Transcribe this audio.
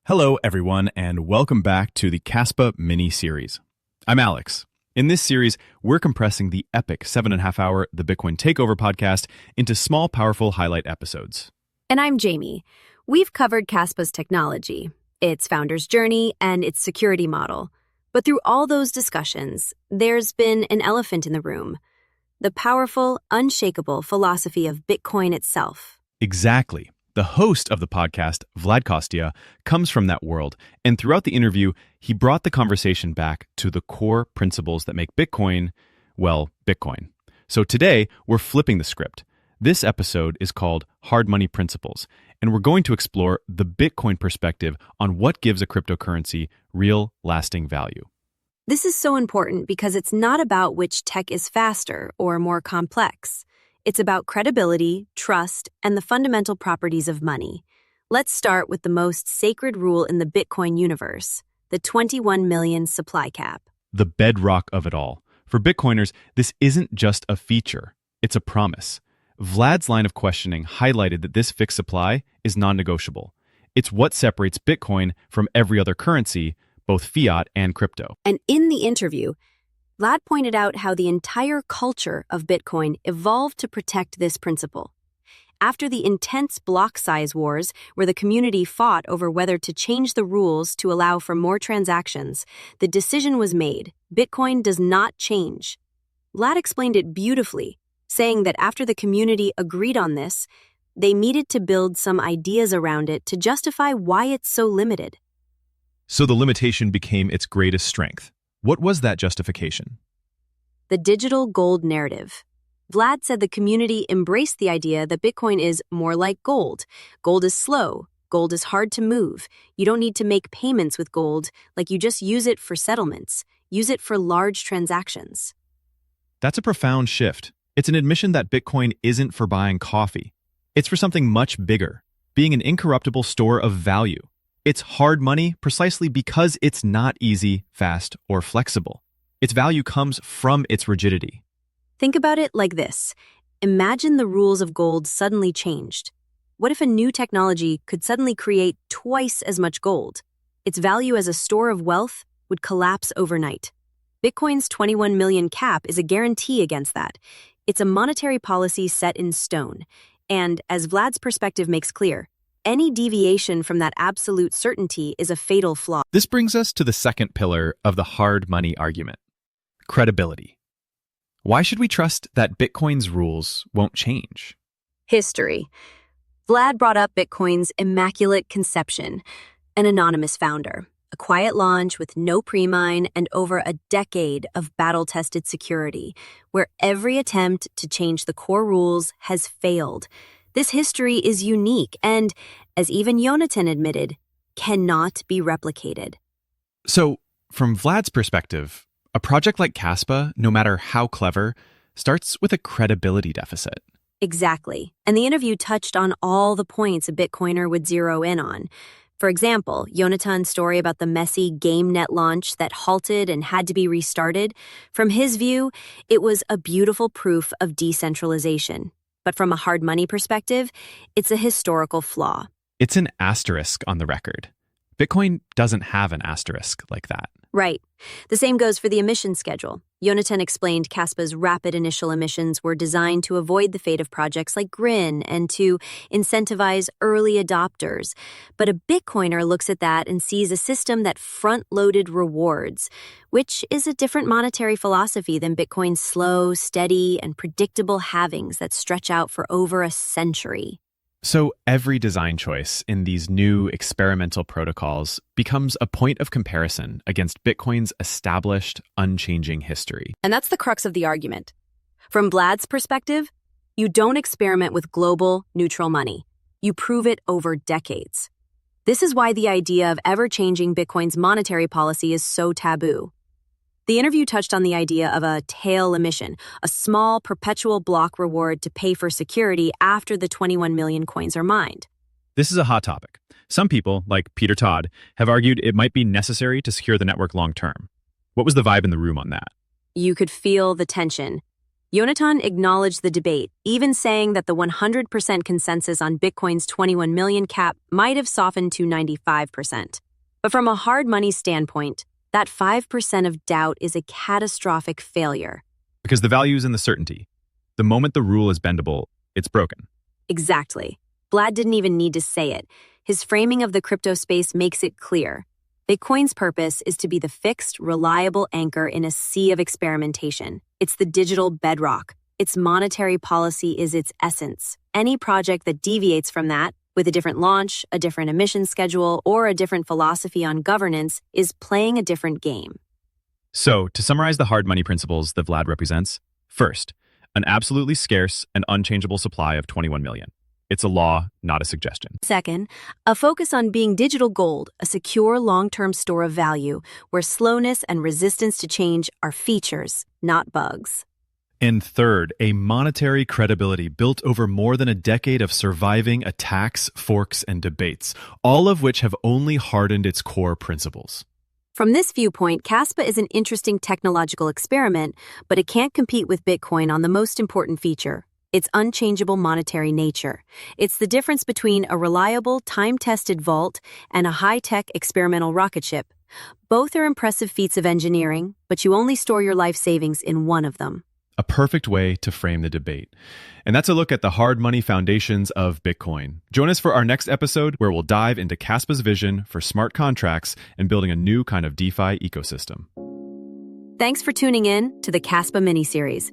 Hello, everyone, and welcome back to the Kaspa Miniseries. I'm Alex. In this series, we're compressing the epic 7.5-hour The Bitcoin Takeover podcast into small, powerful highlight episodes. And I'm Jamie. We've covered Kaspa's technology, its founder's journey, and its security model. But through all those discussions, there's been an elephant in the room: the powerful, unshakable philosophy of Bitcoin itself. Exactly. The host of the podcast, Vlad Kostia, comes from that world, and throughout the interview, he brought the conversation back to the core principles that make Bitcoin, well, Bitcoin. So today, we're flipping the script. This episode is called Hard Money Principles, and we're going to explore the Bitcoin perspective on what gives a cryptocurrency real, lasting value. This is so important because it's not about which tech is faster or more complex. It's about credibility, trust, and the fundamental properties of money. Let's start with the most sacred rule in the Bitcoin universe: the 21 million supply cap. The bedrock of it all. For Bitcoiners, this isn't just a feature, it's a promise. Vlad's line of questioning highlighted that this fixed supply is non-negotiable. It's what separates Bitcoin from every other currency, both fiat and crypto. And in the interview, Vlad pointed out how the entire culture of Bitcoin evolved to protect this principle. After the intense block size wars, where the community fought over whether to change the rules to allow for more transactions, the decision was made: Bitcoin does not change. Vlad explained it beautifully, saying that after the community agreed on this, they needed to build some ideas around it to justify why it's so limited. So the limitation became its greatest strength. What was that justification? The digital gold narrative. Vlad said the community embraced the idea that Bitcoin is more like gold. Gold is slow. Gold is hard to move. You don't need to make payments with gold, like you just use it for settlements. Use it for large transactions. That's a profound shift. It's an admission that Bitcoin isn't for buying coffee. It's for something much bigger, being an incorruptible store of value. It's hard money precisely because it's not easy, fast, or flexible. Its value comes from its rigidity. Think about it like this. Imagine the rules of gold suddenly changed. What if a new technology could suddenly create twice as much gold? Its value as a store of wealth would collapse overnight. Bitcoin's 21 million cap is a guarantee against that. It's a monetary policy set in stone. And, as Vlad's perspective makes clear, any deviation from that absolute certainty is a fatal flaw. This brings us to the second pillar of the hard money argument: credibility. Why should we trust that Bitcoin's rules won't change? History. Vlad brought up Bitcoin's Immaculate Conception, an anonymous founder, a quiet launch with no pre-mine and over a decade of battle-tested security, where every attempt to change the core rules has failed. This history is unique and, as even Yonatan admitted, cannot be replicated. So, from Vlad's perspective, a project like Kaspa, no matter how clever, starts with a credibility deficit. Exactly. And the interview touched on all the points a Bitcoiner would zero in on. For example, Yonatan's story about the messy GameNet launch that halted and had to be restarted. From his view, it was a beautiful proof of decentralization. But from a hard money perspective, it's a historical flaw. It's an asterisk on the record. Bitcoin doesn't have an asterisk like that. Right. The same goes for the emission schedule. Yonatan explained Kaspa's rapid initial emissions were designed to avoid the fate of projects like Grin and to incentivize early adopters. But a Bitcoiner looks at that and sees a system that front-loaded rewards, which is a different monetary philosophy than Bitcoin's slow, steady, and predictable halvings that stretch out for over a century. So every design choice in these new experimental protocols becomes a point of comparison against Bitcoin's established, unchanging history. And that's the crux of the argument. From Vlad's perspective, you don't experiment with global, neutral money. You prove it over decades. This is why the idea of ever-changing Bitcoin's monetary policy is so taboo. The interview touched on the idea of a tail emission, a small, perpetual block reward to pay for security after the 21 million coins are mined. This is a hot topic. Some people, like Peter Todd, have argued it might be necessary to secure the network long term. What was the vibe in the room on that? You could feel the tension. Yonatan acknowledged the debate, even saying that the 100% consensus on Bitcoin's 21 million cap might have softened to 95%. But from a hard money standpoint, that 5% of doubt is a catastrophic failure. Because the value is in the certainty. The moment the rule is bendable, it's broken. Exactly. Vlad didn't even need to say it. His framing of the crypto space makes it clear. Bitcoin's purpose is to be the fixed, reliable anchor in a sea of experimentation. It's the digital bedrock. Its monetary policy is its essence. Any project that deviates from that, with a different launch, a different emission schedule, or a different philosophy on governance, is playing a different game. So, to summarize the hard money principles that Vlad represents, first, an absolutely scarce and unchangeable supply of 21 million. It's a law, not a suggestion. Second, a focus on being digital gold, a secure long-term store of value, where slowness and resistance to change are features, not bugs. And third, a monetary credibility built over more than a decade of surviving attacks, forks, and debates, all of which have only hardened its core principles. From this viewpoint, Kaspa is an interesting technological experiment, but it can't compete with Bitcoin on the most important feature: its unchangeable monetary nature. It's the difference between a reliable, time-tested vault and a high-tech experimental rocket ship. Both are impressive feats of engineering, but you only store your life savings in one of them. A perfect way to frame the debate. And that's a look at the hard money foundations of Bitcoin. Join us for our next episode, where we'll dive into Kaspa's vision for smart contracts and building a new kind of DeFi ecosystem. Thanks for tuning in to the Kaspa Miniseries.